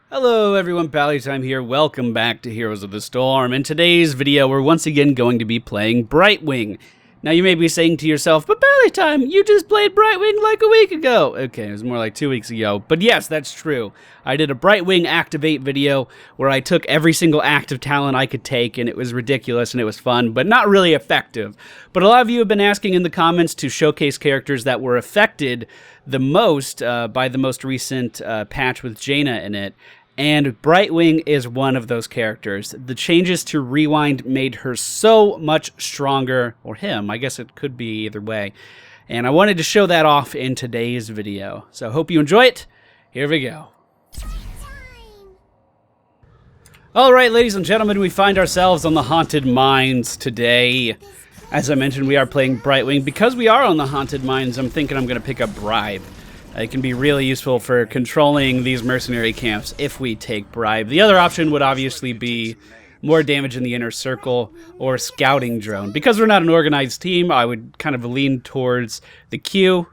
Hello everyone, MFPallytime here. Welcome back to Heroes of the Storm. In today's video, we're once again going to be playing Brightwing. Now you may be saying to yourself, but MFPallytime, you just played Brightwing like a week ago. Okay, it was more like 2 weeks ago. But yes, that's true. I did a Brightwing Activate video where I took every single active talent I could take, and it was ridiculous and it was fun, but not really effective. But a lot of you have been asking in the comments to showcase characters that were affected the most by the most recent patch with Jaina in it. And Brightwing is one of those characters. The changes to Rewind made her so much stronger, or him, I guess it could be either way. And I wanted to show that off in today's video. So hope you enjoy it. Here we go. Alright, ladies and gentlemen, we find ourselves on the Haunted Mines today. As I mentioned, we are playing Brightwing. Because we are on the Haunted Mines, I'm thinking I'm going to pick up Bribe. It can be really useful for controlling these mercenary camps if we take Bribe. The other option would obviously be more damage in the inner circle or scouting drone. Because we're not an organized team, I would kind of lean towards the Q.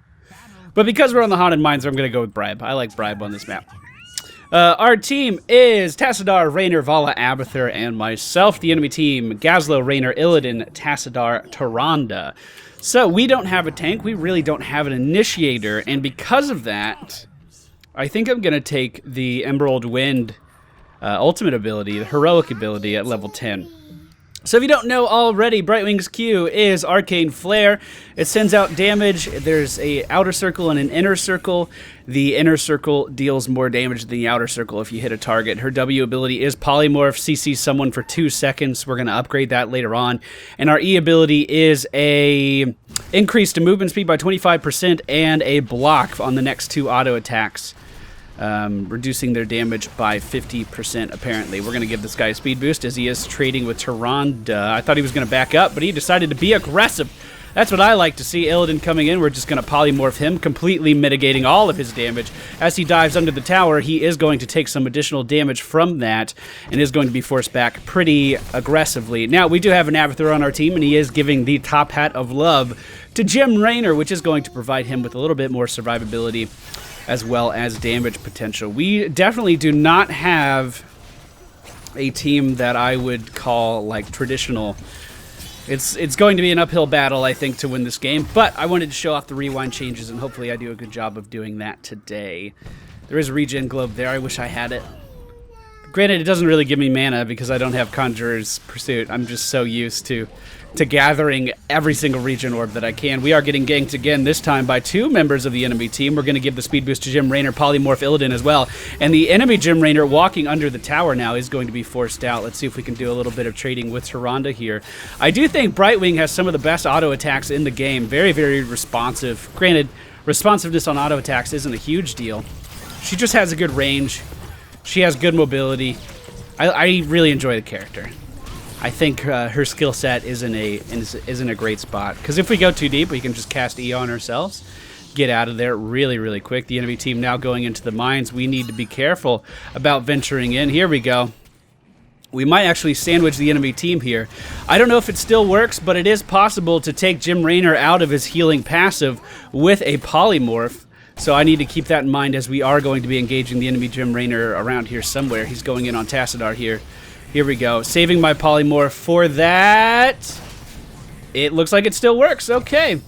But because we're on the Haunted Mines, I'm going to go with Bribe. I like Bribe on this map. Our team is Tassadar, Raynor, Vala, Abathur, and myself. The enemy team, Gazlo, Raynor, Illidan, Tassadar, Tyrande. So we don't have a tank, we really don't have an initiator, and because of that, I think I'm going to take the Emerald Wind ultimate ability, the heroic ability at level 10. So if you don't know already, Brightwing's Q is Arcane Flare. It sends out damage. There's a outer circle and an inner circle. The inner circle deals more damage than the outer circle if you hit a target. Her W ability is Polymorph, CCs someone for 2 seconds. We're going to upgrade that later on. And our E ability is a increase to movement speed by 25% and a block on the next 2 auto attacks. Reducing their damage by 50% apparently. We're going to give this guy a speed boost as he is trading with Tyrande. I thought he was going to back up, but he decided to be aggressive. That's what I like to see. Illidan coming in. We're just going to polymorph him, completely mitigating all of his damage. As he dives under the tower, he is going to take some additional damage from that and is going to be forced back pretty aggressively. Now, we do have an Abathur on our team, and he is giving the top hat of love to Jim Raynor, which is going to provide him with a little bit more survivability as well as damage potential. We definitely do not have a team that I would call like traditional. It's going to be an uphill battle, I think, to win this game, but I wanted to show off the rewind changes, and hopefully I do a good job of doing that today. There is a regen globe there. I wish I had it. Granted, it doesn't really give me mana because I don't have Conjurer's Pursuit. I'm just so used to gathering every single regen orb that I can. We are getting ganked again, this time by 2 members of the enemy team. We're going to give the speed boost to Jim Raynor, Polymorph Illidan as well. And the enemy Jim Raynor walking under the tower now is going to be forced out. Let's see if we can do a little bit of trading with Tyrande here. I do think Brightwing has some of the best auto attacks in the game. Very, very responsive. Granted, responsiveness on auto attacks isn't a huge deal. She just has a good range. She has good mobility. I really enjoy the character. I think her skill set is in a great spot. Because if we go too deep, we can just cast E on ourselves, get out of there really, really quick. The enemy team now going into the mines. We need to be careful about venturing in. Here we go. We might actually sandwich the enemy team here. I don't know if it still works, but it is possible to take Jim Raynor out of his healing passive with a polymorph. So I need to keep that in mind as we are going to be engaging the enemy Jim Raynor around here somewhere. He's going in on Tassadar here. Here we go. Saving my polymorph for that. It looks like it still works. Okay.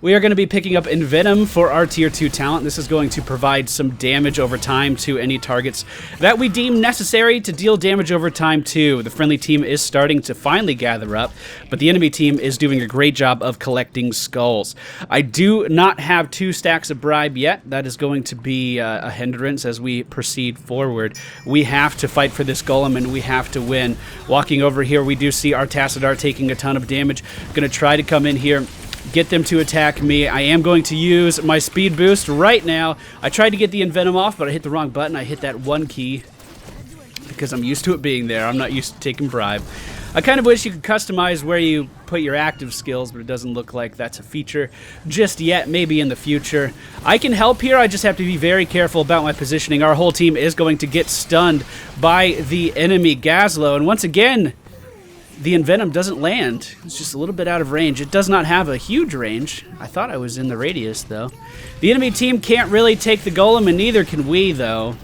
We are going to be picking up Envenom for our Tier 2 talent. This is going to provide some damage over time to any targets that we deem necessary to deal damage over time to. The friendly team is starting to finally gather up, but the enemy team is doing a great job of collecting skulls. I do not have 2 stacks of Bribe yet. That is going to be a hindrance as we proceed forward. We have to fight for this golem, and we have to win. Walking over here, we do see our Tassadar taking a ton of damage. Going to try to come in here, get them to attack me. I am going to use my speed boost right now. I tried to get the Envenom off, but I hit the wrong button. I hit that 1 key because I'm used to it being there. I'm not used to taking Bribe. I kind of wish you could customize where you put your active skills, but it doesn't look like that's a feature just yet. Maybe in the future. I can help here. I just have to be very careful about my positioning. Our whole team is going to get stunned by the enemy Gazlo. And once again, the Envenom doesn't land. It's just a little bit out of range. It does not have a huge range. I thought I was in the radius, though. The enemy team can't really take the golem, and neither can we, though.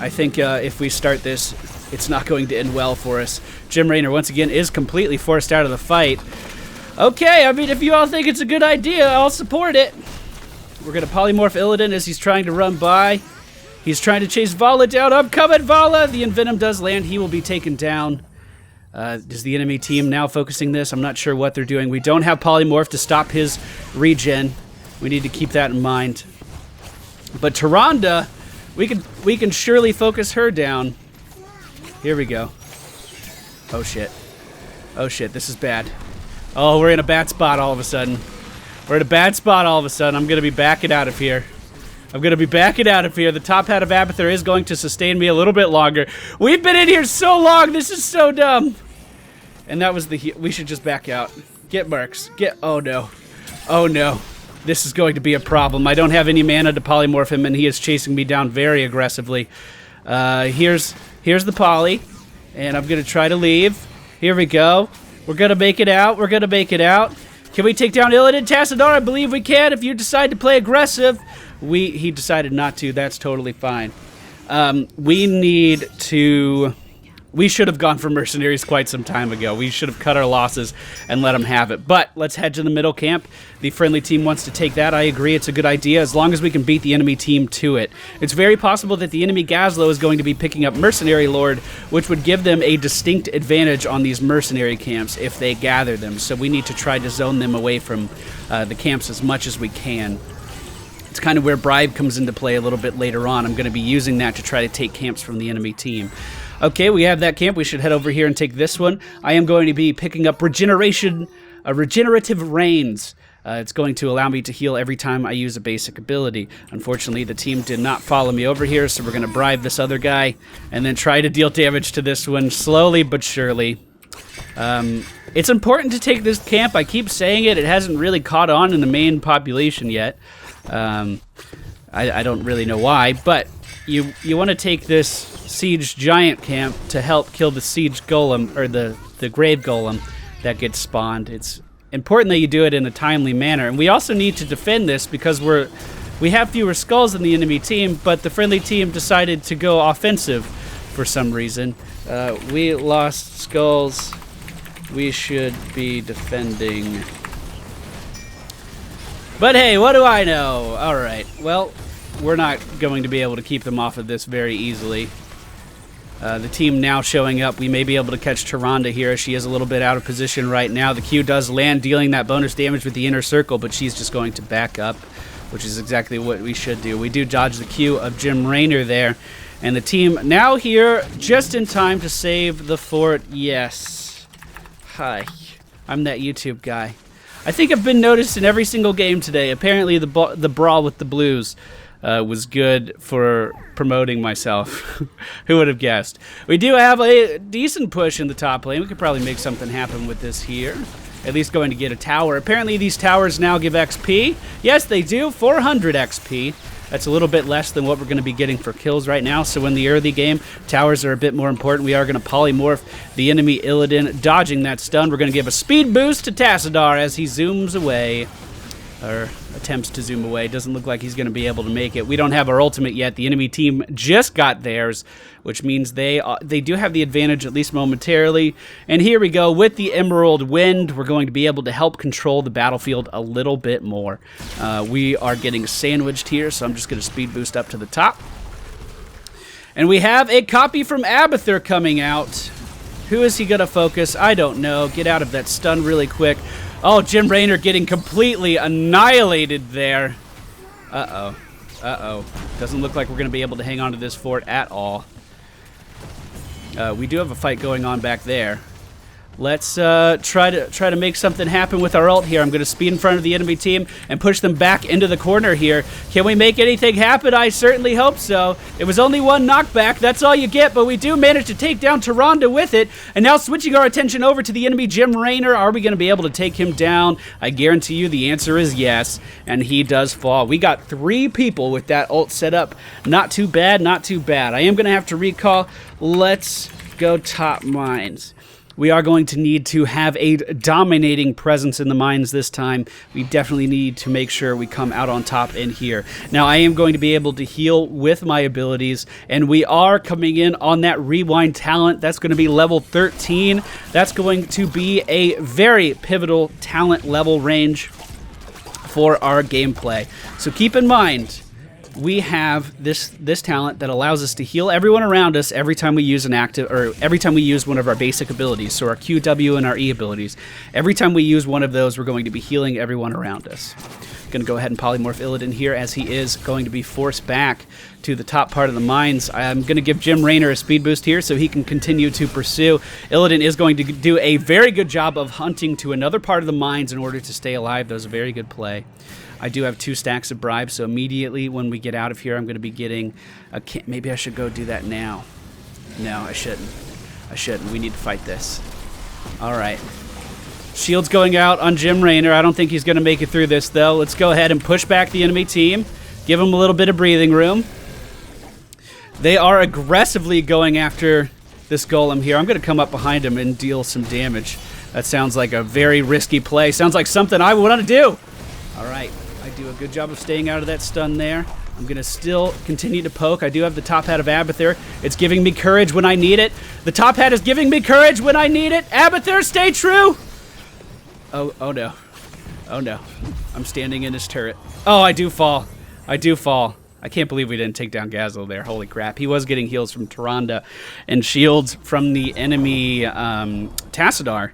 I think if we start this, it's not going to end well for us. Jim Raynor, once again, is completely forced out of the fight. Okay, I mean, if you all think it's a good idea, I'll support it. We're going to polymorph Illidan as he's trying to run by. He's trying to chase Vala down. I'm coming, Vala! The Envenom does land. He will be taken down. Is the enemy team now focusing this? I'm not sure what they're doing. We don't have polymorph to stop his regen. We need to keep that in mind. But Tyrande, we can surely focus her down. Here we go. Oh shit. Oh shit, this is bad. Oh, we're in a bad spot all of a sudden. We're in a bad spot all of a sudden. I'm gonna be backing out of here. The top hat of Abathur is going to sustain me a little bit longer. We've been in here so long. This is so dumb. And that was the... We should just back out. Get Marks. Oh, no. Oh, no. This is going to be a problem. I don't have any mana to polymorph him, and he is chasing me down very aggressively. Here's the poly. And I'm going to try to leave. Here we go. We're going to make it out. Can we take down Illidan? Tassadar, I believe we can if you decide to play aggressive. He decided not to. That's totally fine. We should have gone for mercenaries quite some time ago. We should have cut our losses and let them have it. But let's head to the middle camp. The friendly team wants to take that. I agree, it's a good idea as long as we can beat the enemy team to it. It's very possible that the enemy Gazlo is going to be picking up Mercenary Lord, which would give them a distinct advantage on these mercenary camps if they gather them. So we need to try to zone them away from the camps as much as we can. It's kind of where Bribe comes into play a little bit later on. I'm going to be using that to try to take camps from the enemy team. Okay, we have that camp. We should head over here and take this one. I am going to be picking up Regenerative Rains. It's going to allow me to heal every time I use a basic ability. Unfortunately, the team did not follow me over here, so we're going to bribe this other guy and then try to deal damage to this one slowly but surely. It's important to take this camp. I keep saying it. It hasn't really caught on in the main population yet. I don't really know why, but you want to take this siege giant camp to help kill the siege golem, or the grave golem that gets spawned. It's important that you do it in a timely manner, and we also need to defend this because we have fewer skulls than the enemy team, but the friendly team decided to go offensive for some reason. We lost skulls. We should be defending. But hey, what do I know? Alright, well, we're not going to be able to keep them off of this very easily. The team now showing up. We may be able to catch Tyrande here. She is a little bit out of position right now. The Q does land, dealing that bonus damage with the inner circle, but she's just going to back up, which is exactly what we should do. We do dodge the Q of Jim Raynor there. And the team now here just in time to save the fort. Yes. Hi. I'm that YouTube guy. I think I've been noticed in every single game today. Apparently the brawl with the Blues was good for promoting myself. Who would have guessed? We do have a decent push in the top lane. We could probably make something happen with this here. At least going to get a tower. Apparently these towers now give XP. Yes, they do. 400 XP. That's a little bit less than what we're going to be getting for kills right now. So in the early game, towers are a bit more important. We are going to polymorph the enemy Illidan, dodging that stun. We're going to give a speed boost to Tassadar as he zooms away. Or attempts to zoom away. Doesn't look like he's going to be able to make it. We don't have our ultimate yet. The enemy team just got theirs, which means they do have the advantage, at least momentarily. And here we go. With the Emerald Wind, we're going to be able to help control the battlefield a little bit more. We are getting sandwiched here, so I'm just going to speed boost up to the top. And we have a copy from Abathur coming out. Who is he going to focus? I don't know. Get out of that stun really quick. Oh, Jim Raynor getting completely annihilated there. Uh-oh. Uh-oh. Doesn't look like we're going to be able to hang on to this fort at all. We do have a fight going on back there. Let's try to make something happen with our ult here. I'm going to speed in front of the enemy team and push them back into the corner here. Can we make anything happen? I certainly hope so. It was only one knockback. That's all you get, but we do manage to take down Tyrande with it. And now switching our attention over to the enemy Jim Raynor. Are we going to be able to take him down? I guarantee you the answer is yes, and he does fall. We got 3 people with that ult set up. Not too bad, not too bad. I am going to have to recall. Let's go top mines. We are going to need to have a dominating presence in the mines this time. We definitely need to make sure we come out on top in here. Now, I am going to be able to heal with my abilities, and we are coming in on that rewind talent. That's going to be level 13. That's going to be a very pivotal talent level range for our gameplay. So keep in mind, we have this talent that allows us to heal everyone around us every time we use an active, or every time we use one of our basic abilities. So our Q, W, and our E abilities. Every time we use one of those, we're going to be healing everyone around us. Going to go ahead and polymorph Illidan here, as he is going to be forced back to the top part of the mines. I'm going to give Jim Raynor a speed boost here so he can continue to pursue. Illidan is going to do a very good job of hunting to another part of the mines in order to stay alive. That was a very good play. I do have 2 stacks of bribes, so immediately when we get out of here, I'm going to be getting a... Maybe I should go do that now. No, I shouldn't. I shouldn't. We need to fight this. All right. Shield's going out on Jim Raynor. I don't think he's going to make it through this, though. Let's go ahead and push back the enemy team. Give them a little bit of breathing room. They are aggressively going after this golem here. I'm going to come up behind him and deal some damage. That sounds like a very risky play. Sounds like something I would want to do. All right. I do a good job of staying out of that stun there. I'm going to still continue to poke. I do have the top hat of Abathur. It's giving me courage when I need it. The top hat is giving me courage when I need it. Abathur, stay true. Oh no. Oh no. I'm standing in his turret. Oh, I do fall. I do fall. I can't believe we didn't take down Gazlo there. Holy crap. He was getting heals from Tyrande and shields from the enemy Tassadar.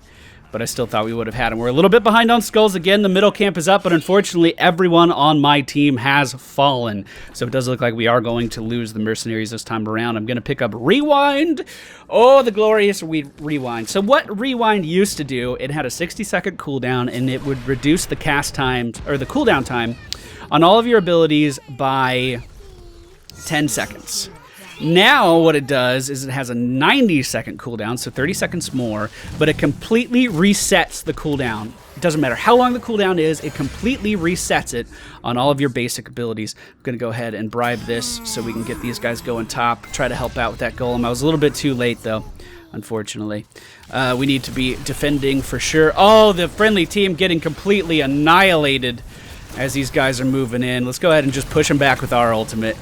But I still thought we would have had him. We're a little bit behind on skulls. Again, the middle camp is up, but unfortunately, everyone on my team has fallen. So it does look like we are going to lose the mercenaries this time around. I'm going to pick up Rewind. Oh, the glorious Rewind. So what Rewind used to do, it had a 60-second cooldown, and it would reduce the cast time, or the cooldown time, on all of your abilities by 10 seconds. Now what it does is it has a 90-second cooldown, so 30 seconds more, but it completely resets the cooldown. It doesn't matter how long the cooldown is, it completely resets it on all of your basic abilities. I'm going to go ahead and bribe this so we can get these guys going top, try to help out with that golem. I was a little bit too late, though, unfortunately. We need to be defending for sure. Oh, the friendly team getting completely annihilated as these guys are moving in. Let's go ahead and just push them back with our ultimate.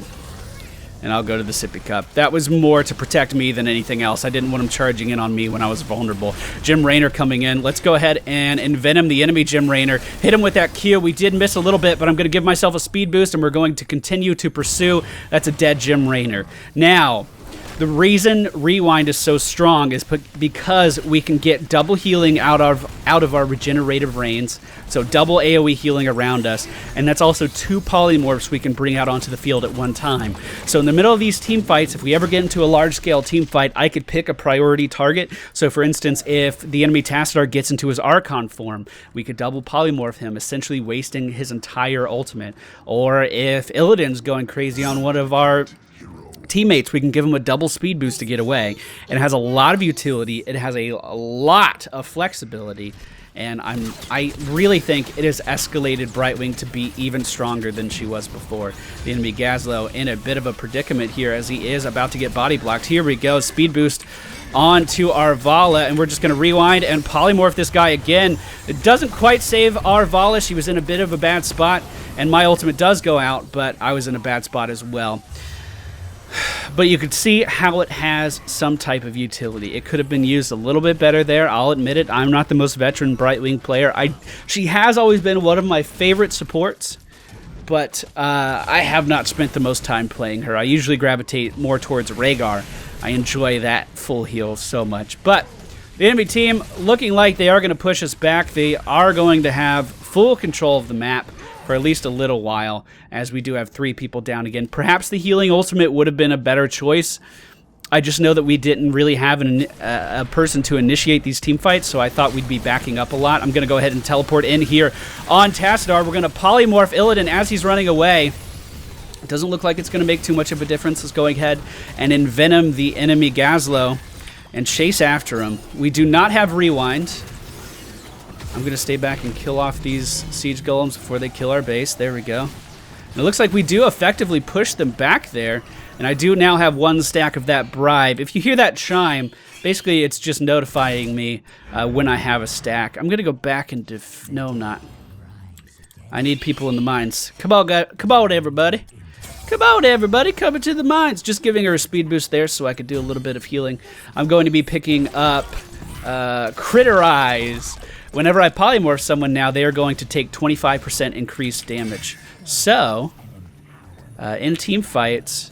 And I'll go to the sippy cup. That was more to protect me than anything else. I didn't want him charging in on me when I was vulnerable. Jim Raynor coming in. Let's go ahead and envenom the enemy Jim Raynor. Hit him with that Q. We did miss a little bit, but I'm going to give myself a speed boost, and we're going to continue to pursue. That's a dead Jim Raynor. Now, the reason Rewind is so strong is because we can get double healing out of our regenerative reigns, so double AoE healing around us, and that's also 2 polymorphs we can bring out onto the field at one time. So in the middle of these team fights, if we ever get into a large-scale team fight, I could pick a priority target. So for instance, if the enemy Tassadar gets into his Archon form, we could double polymorph him, essentially wasting his entire ultimate. Or if Illidan's going crazy on one of our teammates, we can give them a double speed boost to get away. It has a lot of utility. It has a lot of flexibility, and I really think it has escalated Brightwing to be even stronger than she was before. The enemy Gazlo in a bit of a predicament here as he is about to get body blocked. Here we go, speed boost onto our Vala, and we're just going to rewind and polymorph this guy again. It doesn't quite save our Vala. She was in a bit of a bad spot, and my ultimate does go out, but I was in a bad spot as well. But you could see how it has some type of utility. It could have been used a little bit better there. I'll admit it. I'm not the most veteran Brightwing player. She has always been one of my favorite supports, but I have not spent the most time playing her. I usually gravitate more towards Rhaegar. I enjoy that full heal so much. But the enemy team looking like they are going to push us back. They are going to have full control of the map for at least a little while, as we do have 3 people down again. Perhaps the healing ultimate would have been a better choice. I just know that we didn't really have a person to initiate these team fights, so I thought we'd be backing up a lot. I'm going to go ahead and teleport in here on Tassadar. We're going to polymorph Illidan as he's running away. It doesn't look like it's going to make too much of a difference. Let's go ahead and envenom the enemy Gazlo and chase after him. We do not have Rewind. I'm going to stay back and kill off these siege golems before they kill our base. There we go. And it looks like we do effectively push them back there. And I do now have 1 stack of that bribe. If you hear that chime, basically it's just notifying me when I have a stack. I'm going to go back and no, I'm not. I need people in the mines. Come on, everybody. Come on, everybody. Come into the mines. Just giving her a speed boost there so I could do a little bit of healing. I'm going to be picking up Critterize. Whenever I polymorph someone now, they are going to take 25% increased damage. So, in team fights,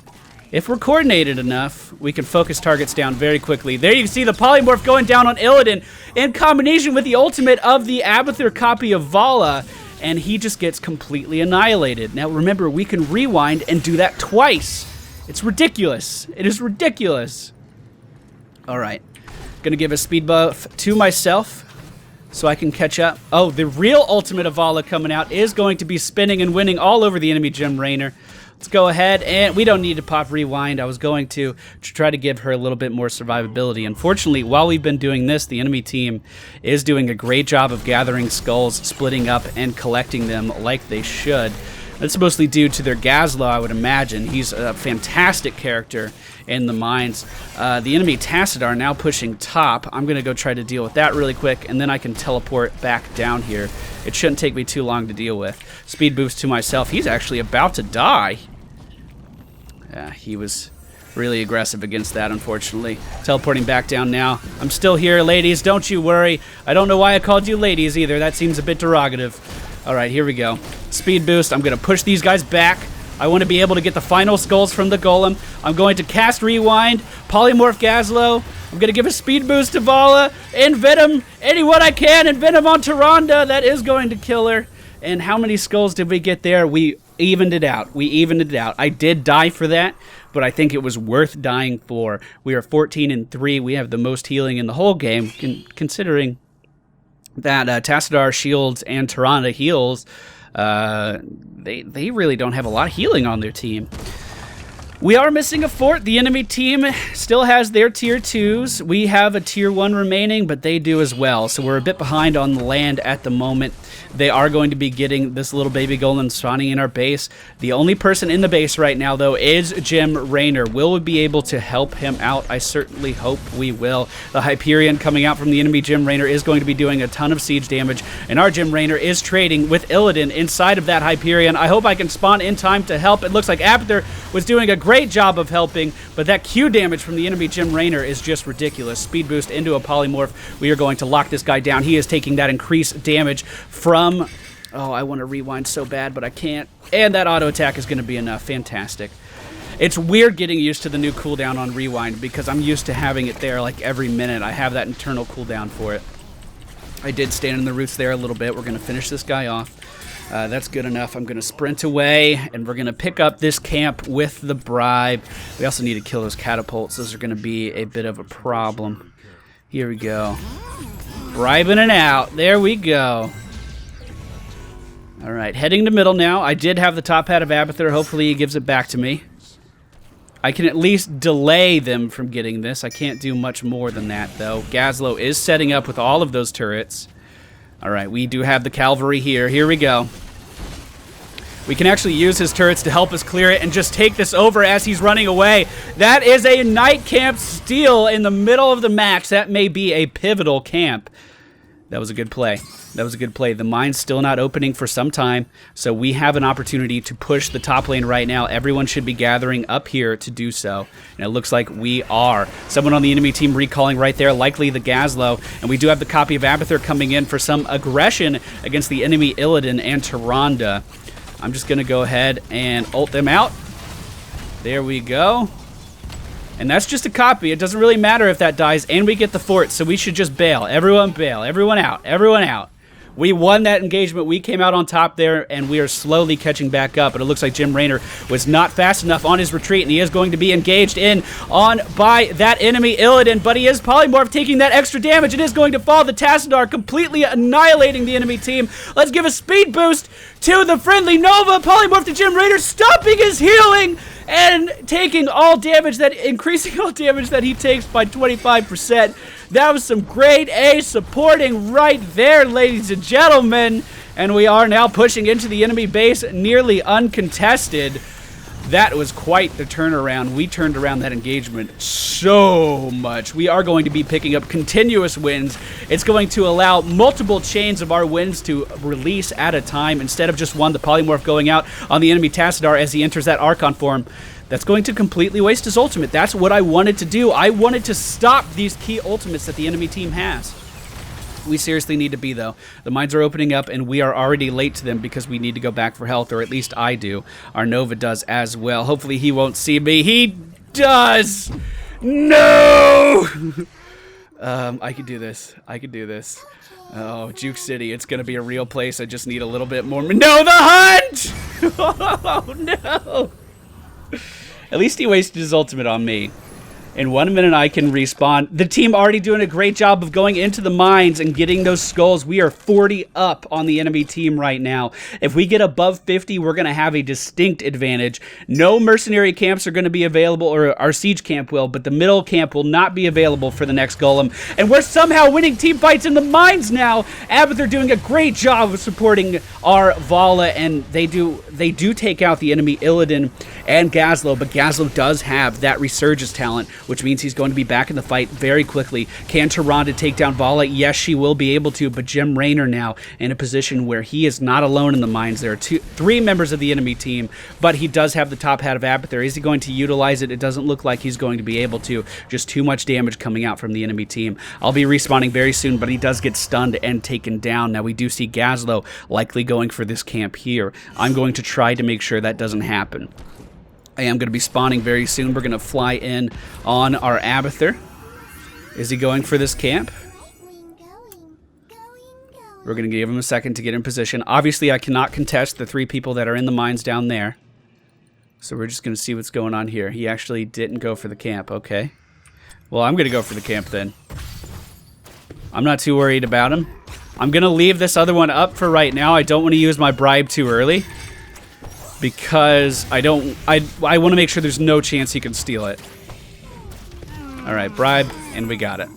if we're coordinated enough, we can focus targets down very quickly. There you can see the polymorph going down on Illidan in combination with the ultimate of the Abathur copy of Vala. And he just gets completely annihilated. Now remember, we can rewind and do that twice. It's ridiculous. It is ridiculous. All right. Gonna give a speed buff to myself so I can catch up. Oh, the real ultimate of Vala coming out is going to be spinning and winning all over the enemy Gem Rainer. Let's go ahead, and we don't need to pop rewind. I was going to try to give her a little bit more survivability. Unfortunately, while we've been doing this, the enemy team is doing a great job of gathering skulls, splitting up, and collecting them like they should. That's mostly due to their Gazlo, I would imagine. He's a fantastic character in the mines. The enemy Tassadar now pushing top. I'm going to go try to deal with that really quick, and then I can teleport back down here. It shouldn't take me too long to deal with. Speed boost to myself. He's actually about to die. He was really aggressive against that, unfortunately. Teleporting back down now. I'm still here, ladies. Don't you worry. I don't know why I called you ladies either. That seems a bit derogative. All right, here we go. Speed boost. I'm going to push these guys back. I want to be able to get the final skulls from the golem. I'm going to cast rewind, polymorph Gazlo. I'm going to give a speed boost to Vala, envenom anyone I can, envenom on Tyrande. That is going to kill her. And how many skulls did we get there? We evened it out. We evened it out. I did die for that, but I think it was worth dying for. We are 14-3. We have the most healing in the whole game, considering that Tassadar shields and Tyrande heals. They really don't have a lot of healing on their team. We are missing a fort. The enemy team still has their tier 2s. We have a tier 1 remaining, but they do as well. So we're a bit behind on the land at the moment. They are going to be getting this little baby golem spawning in our base. The only person in the base right now, though, is Gem Rainer. Will we be able to help him out? I certainly hope we will. The Hyperion coming out from the enemy Gem Rainer is going to be doing a ton of siege damage, and our Gem Rainer is trading with Illidan inside of that Hyperion. I hope I can spawn in time to help. It looks like Abathur was doing a great job of helping, but that Q damage from the enemy Gem Rainer is just ridiculous. Speed boost into a polymorph. We are going to lock this guy down. He is taking that increased damage from... Oh, I want to rewind so bad, but I can't. And that auto attack is going to be enough. Fantastic. It's weird getting used to the new cooldown on rewind because I'm used to having it there like every minute. I have that internal cooldown for it. I did stand in the roots there a little bit. We're going to finish this guy off. That's good enough. I'm going to sprint away, and we're going to pick up this camp with the bribe. We also need to kill those catapults. Those are going to be a bit of a problem. Here we go. Bribing it out. There we go. All right, heading to middle now. I did have the top hat of Abathur. Hopefully he gives it back to me. I can at least delay them from getting this. I can't do much more than that, though. Gazlo is setting up with all of those turrets. All right, we do have the cavalry here. Here we go. We can actually use his turrets to help us clear it and just take this over as he's running away. That is a night camp steal in the middle of the match. That may be a pivotal camp. That was a good play. That was a good play. The mine's still not opening for some time, so we have an opportunity to push the top lane right now. Everyone should be gathering up here to do so, and it looks like we are. Someone on the enemy team recalling right there, likely the Gazlo, and we do have the copy of Abathur coming in for some aggression against the enemy Illidan and Tyrande. I'm just going to go ahead and ult them out. There we go. And that's just a copy. It doesn't really matter if that dies, and we get the fort, so we should just bail. Everyone bail. Everyone out. Everyone out. We won that engagement. We came out on top there, and we are slowly catching back up. But it looks like Gem Rainer was not fast enough on his retreat, and he is going to be engaged in on by that enemy Illidan. But he is polymorph, taking that extra damage. It is going to fall. The Tassadar completely annihilating the enemy team. Let's give a speed boost to the friendly Nova. Polymorph to Gem Rainer, stopping his healing and taking all damage, increasing all damage that he takes by 25%. That was some grade A supporting right there, ladies and gentlemen. And we are now pushing into the enemy base nearly uncontested. That was quite the turnaround. We turned around that engagement so much. We are going to be picking up continuous wins. It's going to allow multiple chains of our wins to release at a time instead of just one, the polymorph going out on the enemy Tassadar as he enters that Archon form. That's going to completely waste his ultimate. That's what I wanted to do. I wanted to stop these key ultimates that the enemy team has. We seriously need to be, though. The mines are opening up, and we are already late to them because we need to go back for health, or at least I do. Our Nova does as well. Hopefully he won't see me. He does! No! I can do this. I can do this. Oh, Juke City. It's going to be a real place. I just need a little bit more. No, the hunt! Oh, no! At least he wasted his ultimate on me. In 1 minute, I can respawn. The team already doing a great job of going into the mines and getting those skulls. We are 40 up on the enemy team right now. If we get above 50, we're going to have a distinct advantage. No mercenary camps are going to be available, or our siege camp will, but the middle camp will not be available for the next golem. And we're somehow winning team fights in the mines now. Abathur doing a great job of supporting our Vala, and they do take out the enemy Illidan and Gazlo, but Gazlo does have that resurgence talent, which means he's going to be back in the fight very quickly. Can Tyrande take down Vala? Yes, she will be able to, but Jim Raynor now in a position where he is not alone in the mines. There are three members of the enemy team, but he does have the top hat of Abathur. Is he going to utilize it? It doesn't look like he's going to be able to. Just too much damage coming out from the enemy team. I'll be respawning very soon, but he does get stunned and taken down. Now we do see Gazlo likely going for this camp here. I'm going to try to make sure that doesn't happen. I am going to be spawning very soon. We're going to fly in on our Abathur. Is he going for this camp? We're going to give him a second to get in position. Obviously, I cannot contest the 3 people that are in the mines down there. So we're just going to see what's going on here. He actually didn't go for the camp. Okay. Well, I'm going to go for the camp then. I'm not too worried about him. I'm going to leave this other one up for right now. I don't want to use my bribe too early, because I want to make sure there's no chance he can steal it. Alright, bribe, and we got it.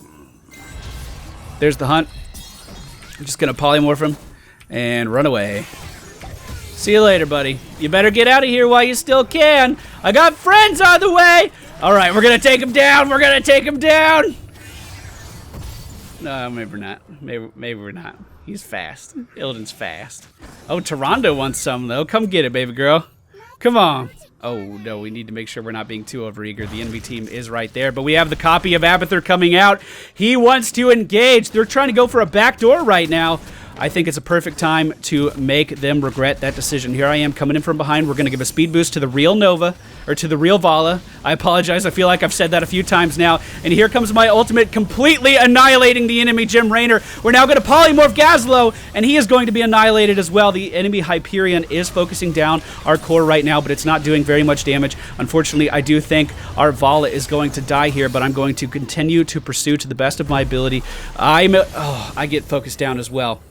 There's the hunt. I'm just going to polymorph him and run away. See you later, buddy. You better get out of here while you still can. I got friends on the way! Alright, we're going to take him down. We're going to take him down! No, maybe we're not. Maybe we're not. He's fast. Illidan's fast. Oh, Tyrande wants some, though. Come get it, baby girl. Come on. Oh, no, we need to make sure we're not being too overeager. The enemy team is right there, but we have the copy of Abathur coming out. He wants to engage. They're trying to go for a backdoor right now. I think it's a perfect time to make them regret that decision. Here I am coming in from behind. We're going to give a speed boost to the real Nova, or to the real Vala. I apologize. I feel like I've said that a few times now. And here comes my ultimate, completely annihilating the enemy Jim Raynor. We're now going to polymorph Gazlo, and he is going to be annihilated as well. The enemy Hyperion is focusing down our core right now, but it's not doing very much damage. Unfortunately, I do think our Vala is going to die here, but I'm going to continue to pursue to the best of my ability. I get focused down as well.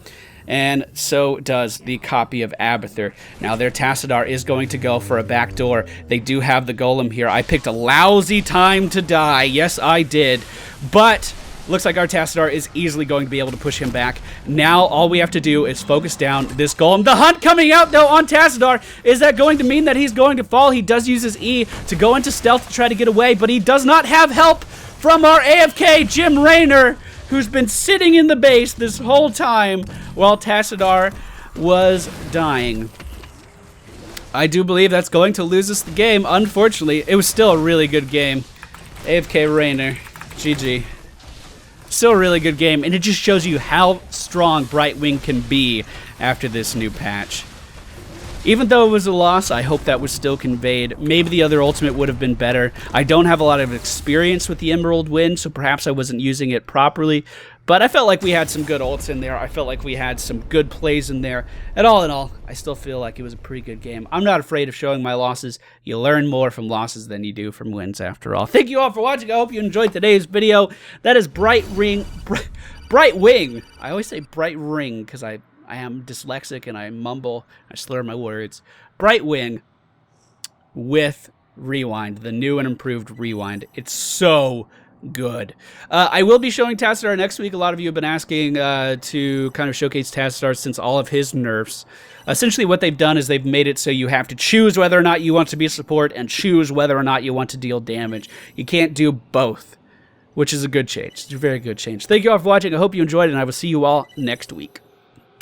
And so does the copy of Abathur. Now their Tassadar is going to go for a backdoor. They do have the golem here. I picked a lousy time to die. Yes, I did. But looks like our Tassadar is easily going to be able to push him back. Now all we have to do is focus down this golem. The hunt coming out, though, on Tassadar. Is that going to mean that he's going to fall? He does use his E to go into stealth to try to get away, but he does not have help from our AFK Jim Raynor, who's been sitting in the base this whole time while Tassadar was dying. I do believe that's going to lose us the game. Unfortunately, it was still a really good game. AFK Raynor, GG. Still a really good game, and it just shows you how strong Brightwing can be after this new patch. Even though it was a loss, I hope that was still conveyed. Maybe the other ultimate would have been better. I don't have a lot of experience with the Emerald Wind, so perhaps I wasn't using it properly. But I felt like we had some good ults in there. I felt like we had some good plays in there. And all in all, I still feel like it was a pretty good game. I'm not afraid of showing my losses. You learn more from losses than you do from wins, after all. Thank you all for watching. I hope you enjoyed today's video. That is Brightwing. I always say Brightwing because I am dyslexic and I mumble, I slur my words. Brightwing with Rewind, the new and improved Rewind. It's so Good. I will be showing Tassadar next week. A lot of you have been asking to kind of showcase Tassadar since all of his nerfs. Essentially what they've done is they've made it so you have to choose whether or not you want to be a support and choose whether or not you want to deal damage. You can't do both, which is a good change. It's a very good change. Thank you all for watching. I hope you enjoyed it, and I will see you all next week.